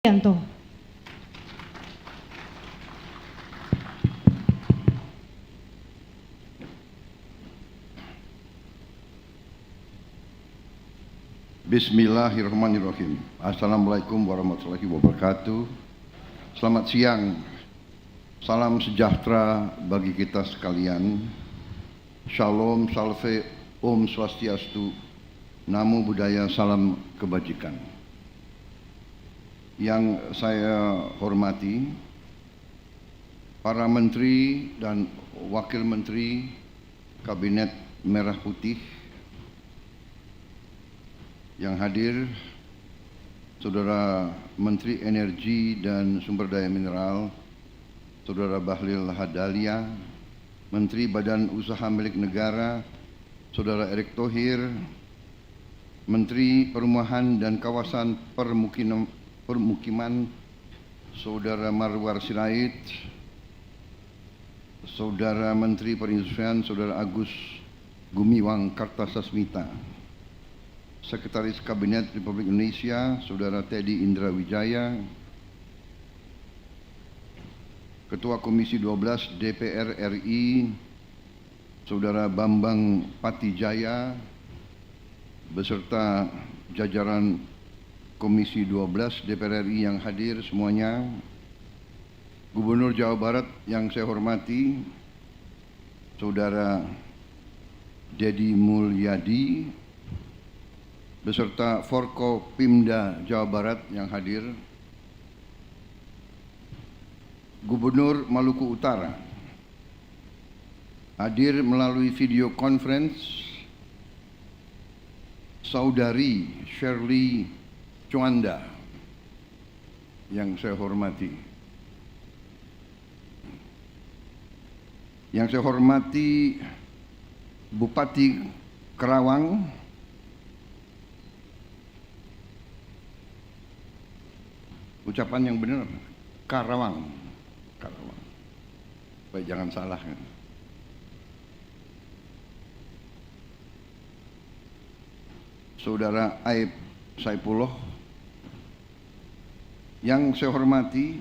Yanto. Bismillahirrahmanirrahim. Assalamualaikum warahmatullahi wabarakatuh. Selamat siang. Salam sejahtera bagi kita sekalian. Shalom, salve, Om Swastiastu, Namo Buddhaya, salam kebajikan. Yang saya hormati para menteri dan wakil menteri Kabinet Merah Putih yang hadir, Saudara Menteri Energi dan Sumber Daya Mineral, Saudara Bahlil Lahadalia, Menteri Badan Usaha Milik Negara, Saudara Erick Thohir, Menteri Perumahan dan Kawasan Permukiman, Saudara Marwar Sirait, Saudara Menteri Perindustrian, Saudara Agus Gumiwang Kartasasmita, Sekretaris Kabinet Republik Indonesia, Saudara Teddy Indra Wijaya, Ketua Komisi 12 DPR RI, Saudara Bambang Patijaya, beserta jajaran Komisi 12 DPR RI yang hadir semuanya, Gubernur Jawa Barat yang saya hormati, Saudara Deddy Mulyadi, beserta Forkopimda Jawa Barat yang hadir, Gubernur Maluku Utara, hadir melalui video conference, Saudari Shirley Chowanda yang saya hormati. Yang saya hormati Bupati Karawang, ucapan yang benar, Karawang. Baik, jangan salah. Saudara Aib Saipullah, yang saya hormati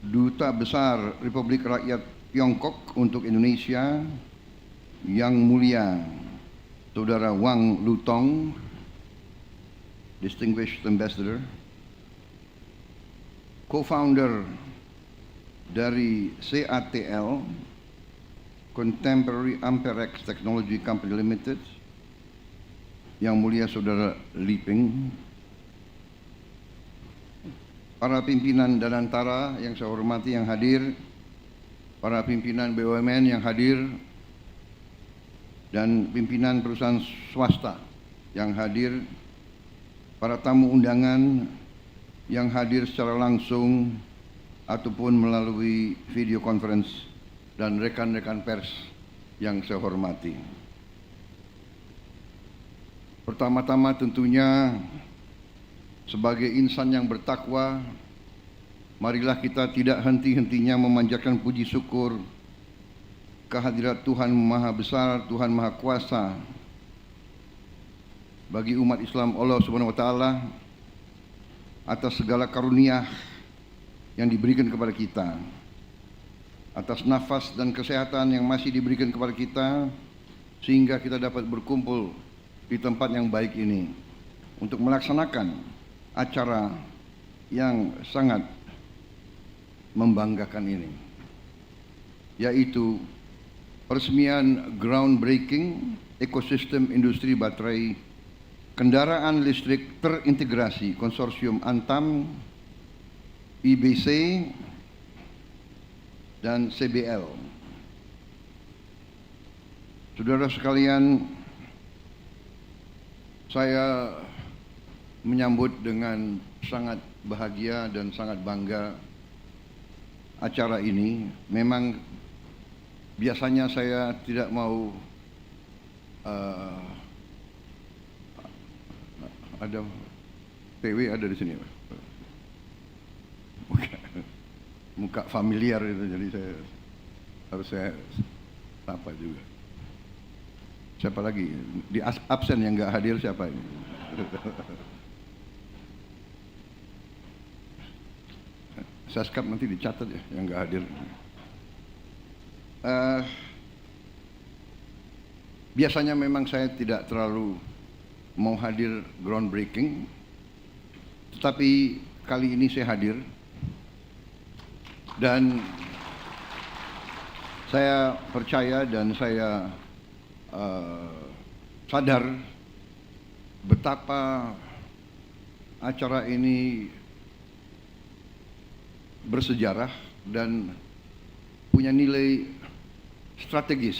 Duta Besar Republik Rakyat Tiongkok untuk Indonesia, Yang Mulia Saudara Wang Lutong, Distinguished Ambassador, Co-founder dari CATL, Contemporary Amperex Technology Company Limited, Yang Mulia Saudara Li Peng, para pimpinan Danantara yang saya hormati yang hadir, para pimpinan BUMN yang hadir, dan pimpinan perusahaan swasta yang hadir, para tamu undangan yang hadir secara langsung ataupun melalui video conference, dan rekan-rekan pers yang saya hormati. Pertama-tama tentunya sebagai insan yang bertakwa, marilah kita tidak henti-hentinya memanjatkan puji syukur kehadirat Tuhan Maha Besar, Tuhan Maha Kuasa bagi umat Islam Allah Subhanahu wa taala atas segala karunia yang diberikan kepada kita, atas nafas dan kesehatan yang masih diberikan kepada kita, sehingga kita dapat berkumpul di tempat yang baik ini untuk melaksanakan acara yang sangat membanggakan ini, yaitu peresmian groundbreaking ekosistem industri baterai kendaraan listrik terintegrasi konsorsium Antam, IBC, dan CBL. Saudara sekalian, saya menyambut dengan sangat bahagia dan sangat bangga acara ini. Memang biasanya saya tidak mau ada PW ada di sini, muka familiar itu, jadi saya sapa juga. Siapa lagi di absen yang nggak hadir, siapa ini? Seskap nanti dicatat ya yang nggak hadir. Biasanya memang saya tidak terlalu mau hadir groundbreaking, tetapi kali ini saya hadir dan saya percaya dan saya sadar betapa acara ini bersejarah dan punya nilai strategis,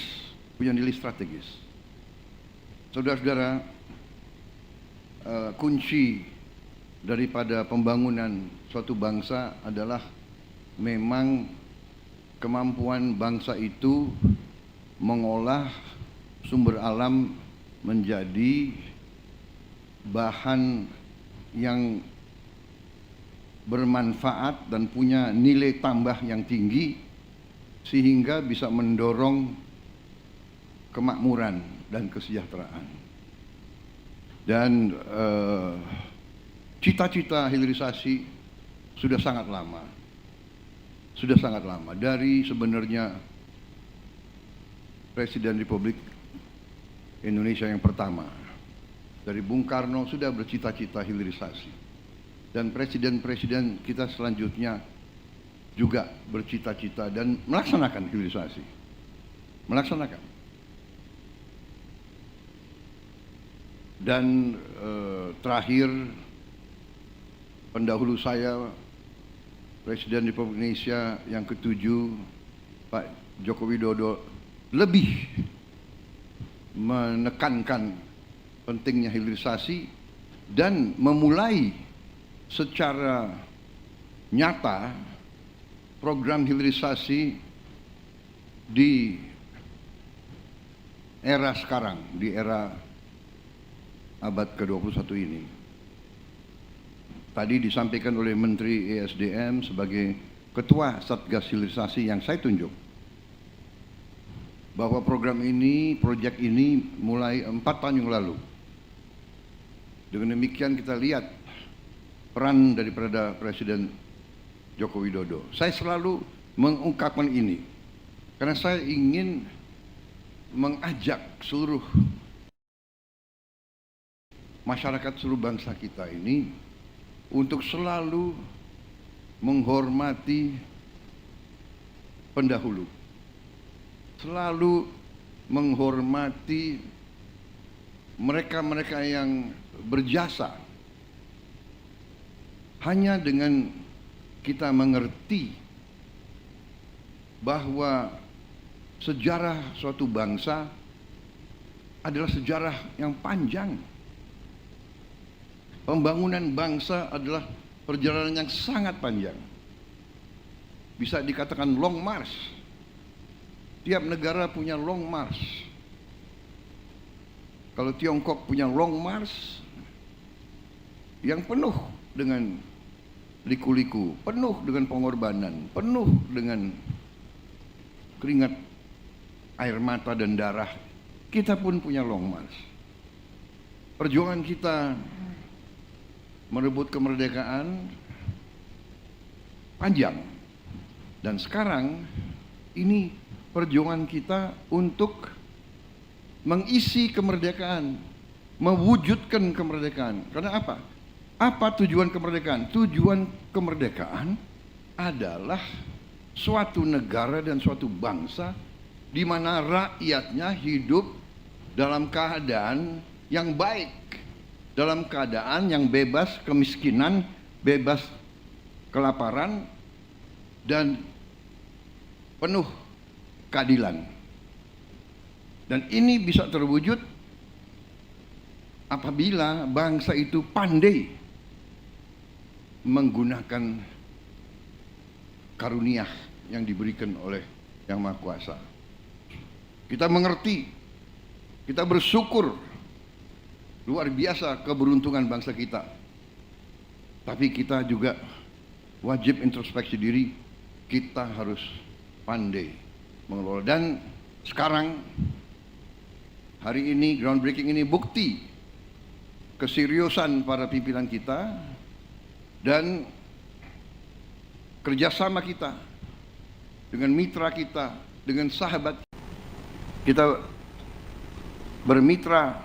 Saudara-saudara, kunci daripada pembangunan suatu bangsa adalah memang kemampuan bangsa itu mengolah sumber alam menjadi bahan yang bermanfaat dan punya nilai tambah yang tinggi sehingga bisa mendorong kemakmuran dan kesejahteraan. Dan cita-cita hilirisasi sudah sangat lama. Dari sebenarnya Presiden Republik Indonesia yang pertama, dari Bung Karno sudah bercita-cita hilirisasi. Dan presiden-presiden kita selanjutnya juga bercita-cita dan melaksanakan hilirisasi. Dan terakhir, pendahulu saya, Presiden Republik Indonesia yang ke-7, Pak Joko Widodo, lebih menekankan pentingnya hilirisasi dan memulai secara nyata program hilirisasi di era sekarang, di era abad ke-21 ini. Tadi disampaikan oleh Menteri ESDM sebagai Ketua Satgas Hilirisasi yang saya tunjuk, bahwa program ini, proyek ini mulai 4 tahun yang lalu. Dengan demikian kita lihat peran daripada Presiden Joko Widodo. Saya selalu mengungkapkan ini karena saya ingin mengajak seluruh masyarakat, seluruh bangsa kita ini untuk selalu menghormati pendahulu, selalu menghormati mereka-mereka yang berjasa. Hanya dengan kita mengerti bahwa sejarah suatu bangsa adalah sejarah yang panjang. Pembangunan bangsa adalah perjalanan yang sangat panjang. Bisa dikatakan long march. Tiap negara punya long march. Kalau Tiongkok punya long march yang penuh dengan liku-liku, penuh dengan pengorbanan, penuh dengan keringat, air mata dan darah. Kita pun punya long march. Perjuangan kita merebut kemerdekaan panjang, dan sekarang ini perjuangan kita untuk mengisi kemerdekaan, mewujudkan kemerdekaan. Karena apa? Apa tujuan kemerdekaan? Tujuan kemerdekaan adalah suatu negara dan suatu bangsa di mana rakyatnya hidup dalam keadaan yang baik, dalam keadaan yang bebas kemiskinan, bebas kelaparan, dan penuh keadilan. Dan ini bisa terwujud apabila bangsa itu pandai menggunakan karunia yang diberikan oleh Yang Maha Kuasa. Kita mengerti, kita bersyukur, luar biasa keberuntungan bangsa kita. Tapi kita juga wajib introspeksi diri, kita harus pandai mengelola. Dan sekarang, hari ini, groundbreaking ini bukti keseriusan para pimpinan kita dan kerjasama kita dengan mitra kita, dengan sahabat kita, bermitra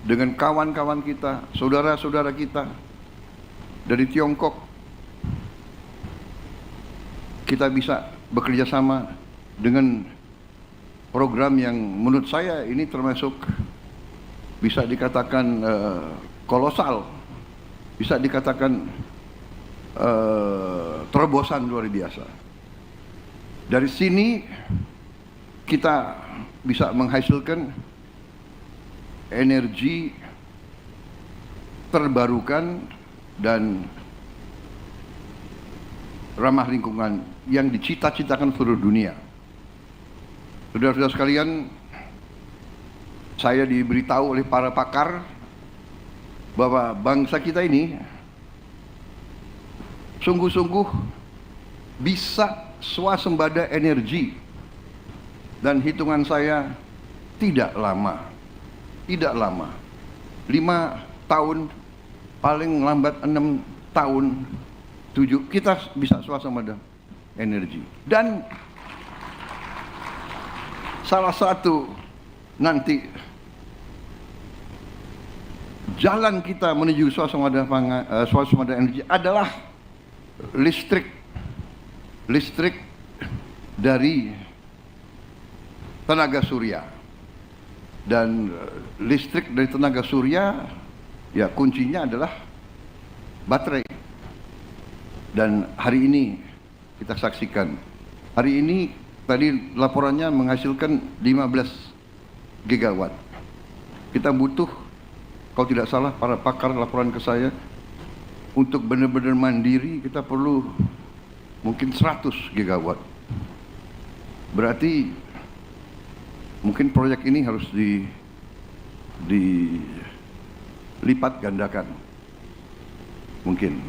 dengan kawan-kawan kita, saudara-saudara kita dari Tiongkok. Kita bisa bekerja sama dengan program yang menurut saya ini termasuk bisa dikatakan kolosal, bisa dikatakan terobosan luar biasa. Dari sini kita bisa menghasilkan energi terbarukan dan ramah lingkungan yang dicita-citakan seluruh dunia. Saudara-saudara sekalian, saya diberitahu oleh para pakar bahwa bangsa kita ini sungguh-sungguh bisa swasembada energi, dan hitungan saya tidak lama, 5 tahun, paling lambat 6 tahun, 7, kita bisa swasembada energi. Dan salah satu nanti jalan kita menuju swasembada energi adalah listrik dari tenaga surya. Dan listrik dari tenaga surya ya kuncinya adalah baterai. Dan hari ini kita saksikan, hari ini tadi laporannya menghasilkan 15 gigawatt. Kita butuh, kalau tidak salah para pakar laporan ke saya, untuk benar-benar mandiri kita perlu mungkin 100 gigawatt. Berarti mungkin proyek ini harus dilipat gandakan mungkin.